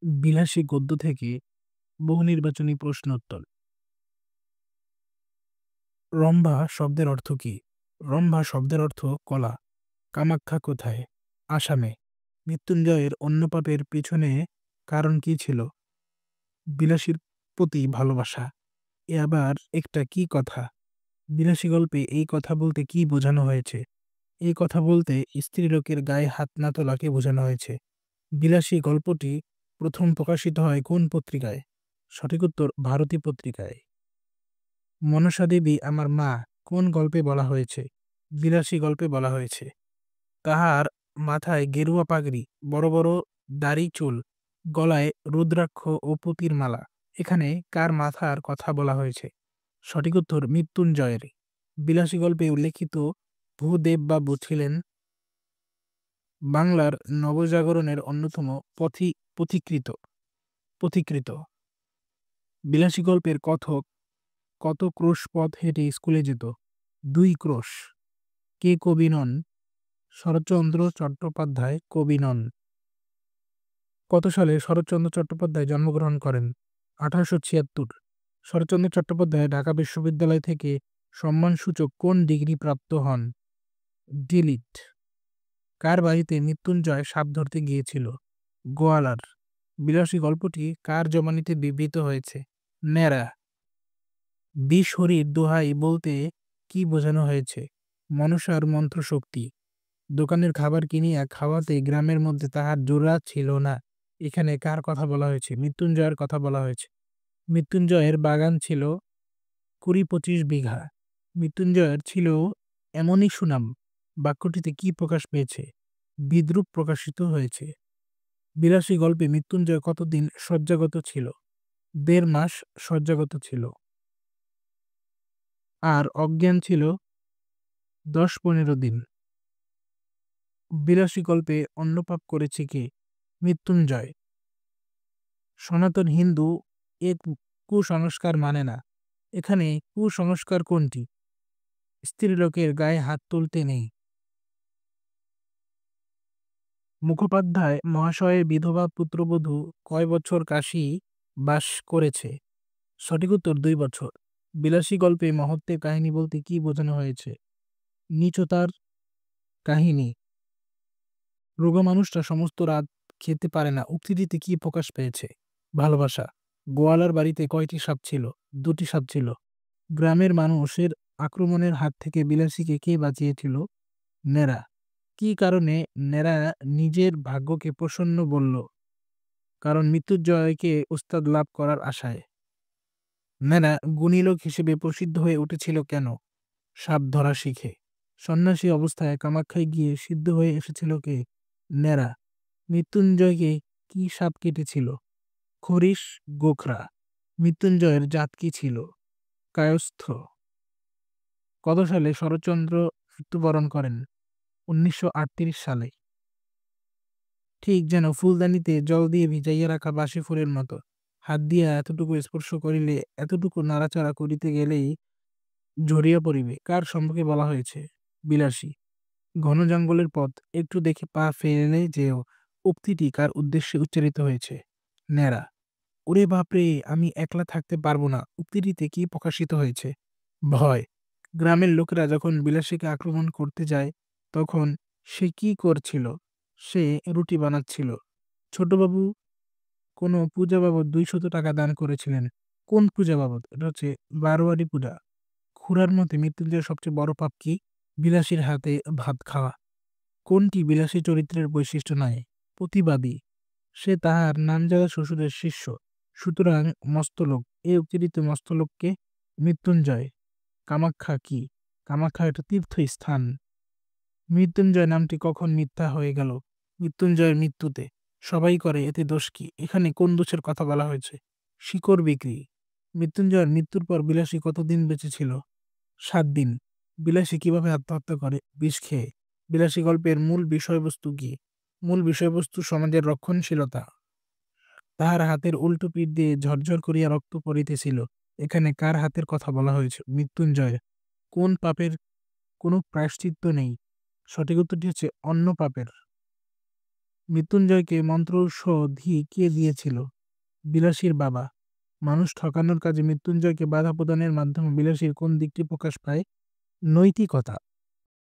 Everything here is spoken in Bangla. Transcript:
বিলাসী গদ্য থেকে বহু নির্বাচনী প্রশ্নোত্তর। রম্ভা শব্দের অর্থ কি? রম্ভা শব্দের অর্থ কলা। কামাখ্যা কোথায়? আসামে। মৃত্যুঞ্জয়ের অন্য পাপের পিছনে কারণ কি ছিল? বিলাসীর প্রতি ভালোবাসা। এ আবার একটা কি কথা? বিলাসী গল্পে এই কথা বলতে কি বোঝানো হয়েছে? এই কথা বলতে স্ত্রীলোকের গায়ে হাত না তোলাকে বোঝানো হয়েছে। বিলাসী গল্পটি প্রথম প্রকাশিত হয় কোন পত্রিকায়? সঠিক উত্তর ভারতী পত্রিকায়। মনসা দেবী আমার মা কোন গল্পে বলা হয়েছে? বিলাসী গল্পে বলা হয়েছে। তাহার মাথায় গেরুয়া পাগড়ি, বড় বড় দাড়ি চুল, গলায় রুদ্রাক্ষ ও পুতির মালা। এখানে কার মাথার কথা বলা হয়েছে? সঠিক উত্তর মৃত্যুঞ্জয়ের। বিলাসী গল্পে উল্লেখিত ভূদেববাবু ছিলেন বাংলার নবজাগরণের অন্যতম পথিকৃত পথিকৃত। বিলাসী গল্পের কথক কত ক্রোশ পথ হেঁটে স্কুলে যেত? 2 ক্রোশ। কে কবি নন? শরৎচন্দ্র চট্টোপাধ্যায় কবি নন। কত সালে শরৎচন্দ্র চট্টোপাধ্যায় জন্মগ্রহণ করেন? 1876। শরৎচন্দ্র চট্টোপাধ্যায় ঢাকা বিশ্ববিদ্যালয় থেকে সম্মানসূচক কোন ডিগ্রি প্রাপ্ত হন? ডিলিট। কার বাড়িতে মৃত্যুঞ্জয় সাপ ধরতে গিয়েছিল? গোয়ালার। বিলাসী গল্পটি কার জমানিতে বিবৃত হয়েছে? ন্যাড়া। বিষ হরির দোহাই বলতে কি বোঝানো হয়েছে? মনসার মন্ত্রশক্তি। দোকানের খাবার কিনিয়া খাওয়াতে গ্রামের মধ্যে তাহার জোড়া ছিল না। এখানে কার কথা বলা হয়েছে? মৃত্যুঞ্জয়ের কথা বলা হয়েছে। মৃত্যুঞ্জয়ের বাগান ছিল 20-25 বিঘা। মৃত্যুঞ্জয়ের ছিল এমনই সুনাম। বাক্যটিতে কি প্রকাশ পেয়েছে? বিদ্রূপ প্রকাশিত হয়েছে। বিলাসী গল্পে মৃত্যুঞ্জয় কতদিন শয্যাগত ছিল? 1.5 মাস শয্যাগত ছিল। আর অজ্ঞান ছিল 10-15 দিন। বিলাসী গল্পে অন্নপাপ করেছে কে? মৃত্যুঞ্জয়। সনাতন হিন্দু এ কুসংস্কার মানে না। এখানে কুসংস্কার কোনটি? স্ত্রীলোকের গায়ে হাত তুলতে নেই। মুখোপাধ্যায় মহাশয়ের বিধবা পুত্রবধূ কয় বছর কাশী বাস করেছে? সঠিক উত্তর 2 বছর। বিলাসী গল্পে মহত্বের কাহিনী বলতে কি বোঝানো হয়েছে? নীচতার কাহিনী। রোগা মানুষটা সমস্ত রাত খেতে পারে না উক্তিটিতে কি প্রকাশ পেয়েছে? ভালোবাসা। গোয়ালার বাড়িতে কয়টি সাপ ছিল? 2টি সাপ ছিল। গ্রামের মানুষের আক্রমণের হাত থেকে বিলাসীকে কে বাঁচিয়েছিল? ন্যাড়া। কি কারণে ন্যাড়া নিজের ভাগ্যকে প্রসন্ন বলল? কারণ মৃত্যুঞ্জয়কে ওস্তাদ লাভ করার আশায়। ন্যাড়া গুণী লোক হিসেবে প্রসিদ্ধ হয়ে উঠেছিল কেন? সাপ ধরা শিখে। সন্ন্যাসী অবস্থায় কামাখ্যায় গিয়ে সিদ্ধ হয়ে এসেছিল কে? ন্যাড়া। মৃত্যুঞ্জয়কে কি সাপ কেটেছিল? খরিশ গোখরা। মৃত্যুঞ্জয়ের জাত কি ছিল? কায়স্থ। কত সালে শরৎচন্দ্র মৃত্যুবরণ করেন? 1938 সালে। ঠিক যেন ফুলদানিতে জল দিয়ে ভিজাইয়া রাখা বাসি ফুলের মতো। হাত দিয়া এতটুকু স্পর্শ করিলে, এতটুকু নাড়াচাড়া করিতে গেলেই ঝরিয়া পড়িবে। কার সম্পর্কে বলা হয়েছে? বিলাসী। ঘন জঙ্গলের পথ একটু দেখে পা ফেলে যেও। উক্তিটি কার উদ্দেশ্যে উচ্চারিত হয়েছে? ন্যাড়া। ওরে বাপরে, আমি একলা থাকতে পারবো না উক্তিটিতে কি প্রকাশিত হয়েছে? ভয়। গ্রামের লোকেরা যখন বিলাসীকে আক্রমণ করতে যায় তখন সে কি করছিল? সে রুটি বানাচ্ছিল। ছোটবাবু কোনো পূজা বাবদ 200 টাকা দান করেছিলেন। কোন পূজা বাবদ? এটা হচ্ছে বারোয়ারি পূজা। খুড়ার মতে মৃত্যুঞ্জয়ের সবচেয়ে বড় পাপ কি? বিলাসীর হাতে ভাত খাওয়া। কোনটি বিলাসী চরিত্রের বৈশিষ্ট্য নয়? প্রতিবাদী। সে তাহার নামজাদা শ্বশুরের শিষ্য, সুতরাং মস্তলোক। এই উক্তিটিতে মস্তলোককে? মৃত্যুঞ্জয়। কামাখ্যা কি? কামাখ্যা একটা তীর্থস্থান। মৃত্যুঞ্জয় নামটি কখন মিথ্যা হয়ে গেল? মৃত্যুঞ্জয়ের মৃত্যুতে। সবাই করে, এতে দোষ কি? এখানে কোন দোষের কথা বলা হয়েছে? শিকড় বিক্রি। মৃত্যুঞ্জয়ের মৃত্যুর পর বিলাসী কতদিন বেঁচে ছিল? 7 দিন। বিলাসী কিভাবে আত্মহত্যা করে? বিষ খেয়ে। বিলাসী গল্পের মূল বিষয়বস্তু কি? মূল বিষয়বস্তু সমাজের রক্ষণশীলতা। তাহার হাতের উল্টো পিঠ দিয়ে ঝরঝর করিয়া রক্ত পড়িতেছিল। এখানে কার হাতের কথা বলা হয়েছে? মৃত্যুঞ্জয়। কোন পাপের কোনো প্রায়শ্চিত্ত নেই? সঠিক উত্তরটি হচ্ছে অন্য পাপের। মৃত্যুঞ্জয়কে মন্ত্রৌষধি কে দিয়েছিল? বিলাসীর বাবা। মানুষ ঠকানোর কাজে মৃত্যুঞ্জয়কে বাধা প্রদানের মাধ্যমে বিলাসীর কোন দিকটি প্রকাশ পায়? নৈতিকতা।